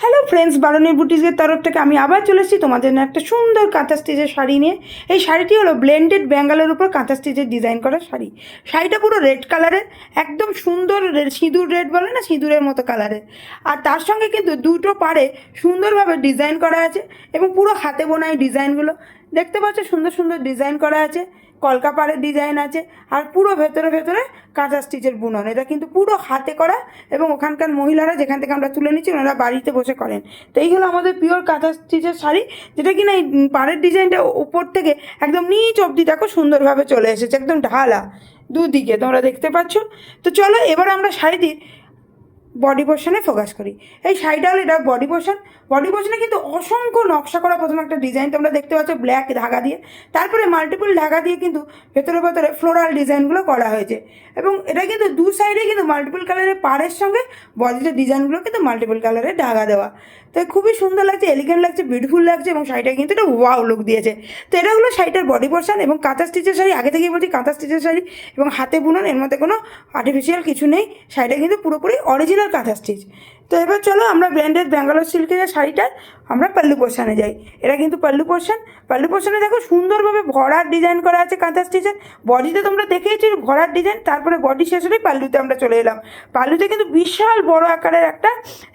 Hello friends, Varuni বুটিকের তরফ থেকে আমি আবার চলে এসেছি তোমাদের জন্য একটা সুন্দর কাঁথা স্টিচের শাড়ি নিয়ে। এই শাড়িটি হলো ব্লেন্ডেড বেঙ্গলের উপর কাঁথা স্টিচের ডিজাইন করা শাড়ি। শাড়িটা পুরো রেড কালারের, একদম সুন্দর সিঁদুর রেড বলে না, সিঁদুরের মতো কালারের। আর তার সঙ্গে কিন্তু দুটো পাড়ে সুন্দরভাবে ডিজাইন করা আছে এবং পুরো হাতে বোনা এই ডিজাইনগুলো দেখতে পাচ্ছ, সুন্দর সুন্দর ডিজাইন করা আছে, কলকা পাড়ের ডিজাইন আছে। আর পুরো ভেতরে ভেতরে কাঁথা স্টিচের বুনন, এটা কিন্তু পুরো হাতে করা। এবং ওখানকার মহিলারা যেখান থেকে আমরা তুলে নিচ্ছি ওনারা বাড়িতে বসে করেন। তো এই হলো আমাদের পিওর কাঁথা স্টিচের শাড়ি, যেটা কিনা এই পাড়ের ডিজাইনটা উপর থেকে একদম নিচ অবধি দেখো সুন্দরভাবে চলে এসেছে, একদম ঢালা দুদিকে তোমরা দেখতে পাচ্ছ। তো চলো এবার আমরা শাড়িটির বডি পোর্শনে ফোকাস করি। এই শাড়িটা হলো এটা বডি পোর্শন। বডি পোর্শনে কিন্তু অসংখ্য নকশা করা প্রথমে একটা ডিজাইন তোমরা দেখতে পাচ্ছ ব্ল্যাক ধাগা দিয়ে, তারপরে মাল্টিপল ধাগা দিয়ে কিন্তু ভেতরে ভেতরে ফ্লোরাল ডিজাইনগুলো করা হয়েছে। এবং এটা কিন্তু দু সাইডে কিন্তু মাল্টিপল কালারের পাড়ের সঙ্গে বডিতে ডিজাইনগুলো কিন্তু মাল্টিপল কালারের ধাগা দেওয়া। তো খুবই সুন্দর লাগছে, এলিগেন্ট লাগছে, বিউটিফুল লাগছে এবং শাড়িটা কিন্তু একটা ওয়াও লুক দিয়েছে। তো এটা হলো শাড়িটার বডি পোর্শন। এবং কাঁথা স্টিচের শাড়ি, আগে থেকেই বলছি কাঁথা স্টিচের শাড়ি এবং হাতে বুনন, এর মধ্যে কোনো আর্টিফিশিয়াল কিছু নেই। শাড়িটা কিন্তু পুরোপুরি অরিজিনাল কাঁথা স্টিচ। তো এবার চলো আমরা ব্র্যান্ডেড ব্যাঙ্গালোর সিল্কের শাড়িটার আমরা পাল্লু পোর্শনে যাই। এটা কিন্তু পাল্লু পোর্শন। পাল্লু পোর্শনে দেখো সুন্দরভাবে ভরার ডিজাইন করা আছে কাঁথা স্টিচের। বডিতে তোমরা দেখেইছো ভরার ডিজাইন, তারপরে বডি শেষ হলেই পাল্লুতে আমরা চলে এলাম। পাল্লুতে কিন্তু বিশাল বড় আকারের একটা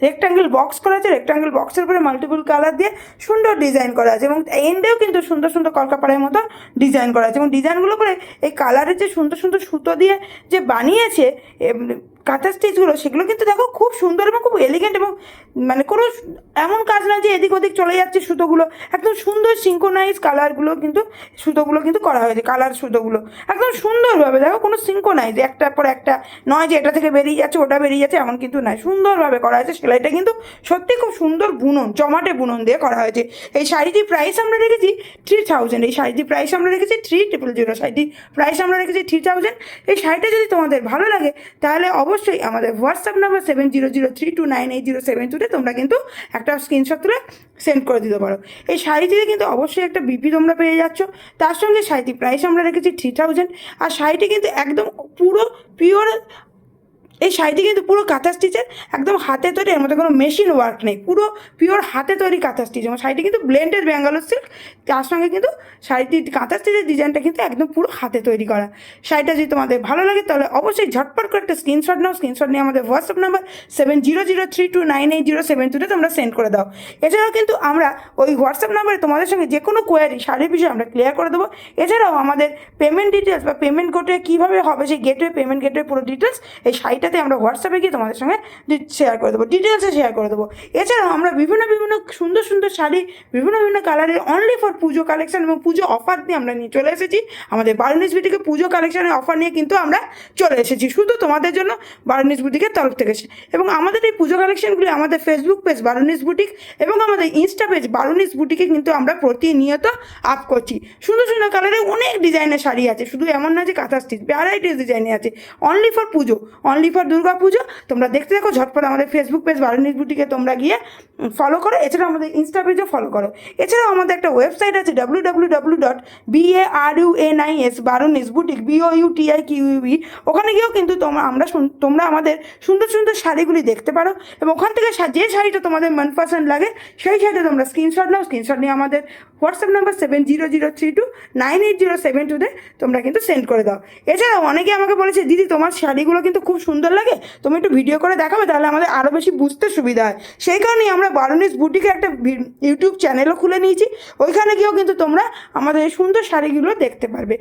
রেক্টাঙ্গেল বক্স করা আছে, রেক্টাঙ্গেল বক্সের উপরে মাল্টিপল কালার দিয়ে সুন্দর ডিজাইন করা আছে এবং এন্ডেও কিন্তু সুন্দর সুন্দর কলকাপাড়ের মতো ডিজাইন করা আছে। এবং ডিজাইনগুলো করে এই কালারের যে সুন্দর সুন্দর সুতো দিয়ে যে বানিয়েছে কাঁথা স্টিচগুলো, সেগুলো কিন্তু দেখো খুব সুন্দর এবং খুব এলিগেন্ট। এবং মানে কোনো এমন কাজ না যে এদিক ওদিক চলে যাচ্ছে সুতোগুলো, একদম সুন্দর সিঙ্কোনাইজ কালারগুলো কিন্তু সুতোগুলো কিন্তু করা হয়েছে। কালার সুতোগুলো একদম সুন্দরভাবে দেখো, কোনো সিঙ্কোনাইজ একটার পর একটা নয় যে এটা থেকে বেরিয়ে যাচ্ছে ওটা বেরিয়ে যাচ্ছে এমন কিন্তু নয়, সুন্দরভাবে করা হয়েছে। সেলাইটা কিন্তু সত্যি খুব সুন্দর বুনন, জমাটে বুনন দিয়ে করা হয়েছে। এই শাড়িটির প্রাইস আমরা রেখেছি 3000। এই শাড়িটির প্রাইস আমরা রেখেছি 3000। শাড়িটির প্রাইস আমরা রেখেছি 3000। এই শাড়িটা যদি তোমাদের ভালো লাগে তাহলে অবশ্যই আমাদের হোয়াটসঅ্যাপ নাম্বার 7003298072 তোমরা কিন্তু একটা স্ক্রিনশট তুলে সেন্ড করে দিতে পারো। এই শাড়িটিতে কিন্তু অবশ্যই একটা বিপি তোমরা পেয়ে যাচ্ছ। তার সঙ্গে শাড়িটির প্রাইস আমরা রেখেছি 3000। আর শাড়িটি কিন্তু একদম পুরো পিওর, এই শাড়িটি কিন্তু পুরো কাঁথা স্টিচের, একদম হাতে তৈরি, এর মধ্যে কোনো মেশিন ওয়ার্ক নেই, পুরো পিওর হাতে তৈরি কাঁথা স্টিচ। এবং শাড়িটি কিন্তু ব্লেন্ডেড ব্যাঙ্গালোর সিল্ক, তার সঙ্গে কিন্তু শাড়িটির কাঁথা স্টিচের ডিজাইনটা কিন্তু একদম পুরো হাতে তৈরি করা। শাড়িটা যদি তোমাদের ভালো লাগে তাহলে অবশ্যই ঝটপট করে একটা স্ক্রিনশট নাও। স্ক্রিনশট নিয়ে আমাদের হোয়াটসঅ্যাপ নাম্বার 7003298072 তোমরা সেন্ড করে দাও। এছাড়াও কিন্তু আমরা ওই হোয়াটসঅ্যাপ নাম্বারে তোমাদের সঙ্গে যে কোনো কোয়ারি শাড়ির বিষয়ে আমরা ক্লিয়ার করে দেবো। এছাড়াও আমাদের পেমেন্ট ডিটেলস বা পেমেন্ট গেটওয়ে কীভাবে হবে, সেই গেটওয়ে পেমেন্ট গেটওয়ে পুরো ডিটেলস এই শাড়িটাতে আমরা হোয়াটসঅ্যাপে গিয়ে তোমাদের সঙ্গে শেয়ার করে দেবো, ডিটেলসে শেয়ার করে দেবো। এছাড়াও আমরা বিভিন্ন বিভিন্ন সুন্দর সুন্দর শাড়ি বিভিন্ন বিভিন্ন কালারের অনলি ফর পুজো কালেকশন এবং পুজো অফার দিয়ে আমরা নিয়ে চলে এসেছি। আমাদের বারুণীস বুটিকে পুজো কালেকশনের অফার নিয়ে কিন্তু আমরা চলে এসেছি শুধু তোমাদের জন্য বারুণীস বুটিকের তরফ থেকে। এবং আমাদের এই পুজো কালেকশনগুলি আমাদের ফেসবুক পেজ বারুণীস বুটিক এবং আমাদের ইনস্টা পেজ বারুণীস বুটিকে কিন্তু আমরা প্রতিনিয়ত আপ করছি। সুন্দর সুন্দর কালারের অনেক ডিজাইনের শাড়ি আছে, শুধু এমন না যে কাঁথা স্টিচ, ভ্যারাইটিস ডিজাইনে আছে only for Puja, only for Durga পুজো। তোমরা দেখতে থাকো, ঝটপট আমাদের ফেসবুক পেজ বারুণীস বুটিকে তোমরা গিয়ে ফলো করো। এছাড়াও আমাদের ইনস্টা পেজও ফলো করো। এছাড়াও আমাদের একটা ওয়েবসাইট আছে www.BARUNIS বারুণীস বুটিক BOUTIQUE। ওখানে গিয়েও কিন্তু তোমরা আমাদের সুন্দর সুন্দর শাড়িগুলি দেখতে পারো এবং ওখান থেকে যে শাড়িটা তোমাদের মনপসন্দ লাগে সেই শাড়িটা তোমরা স্ক্রিনশট নাও। স্ক্রিনশট নিয়ে আমাদের হোয়াটসঅ্যাপ নাম্বার 7003298072 তোমরা কিন্তু সেন্ড করে দাও। এছাড়াও অনেকে আমাকে বলেছে দিদি তোমার শাড়িগুলো কিন্তু খুব সুন্দর লাগে, তুমি একটু ভিডিও করে দেখাবে, তাহলে আমাদের আরও বেশি বুঝতে সুবিধা হয়। সেই কারণেই আমরা বারুণীস বুটিকে একটা ইউটিউব চ্যানেলও খুলে নিয়েছি, ওইখানে গিয়েও কিন্তু তোমরা আমাদের এই সুন্দর শাড়িগুলো দেখতে পারবে।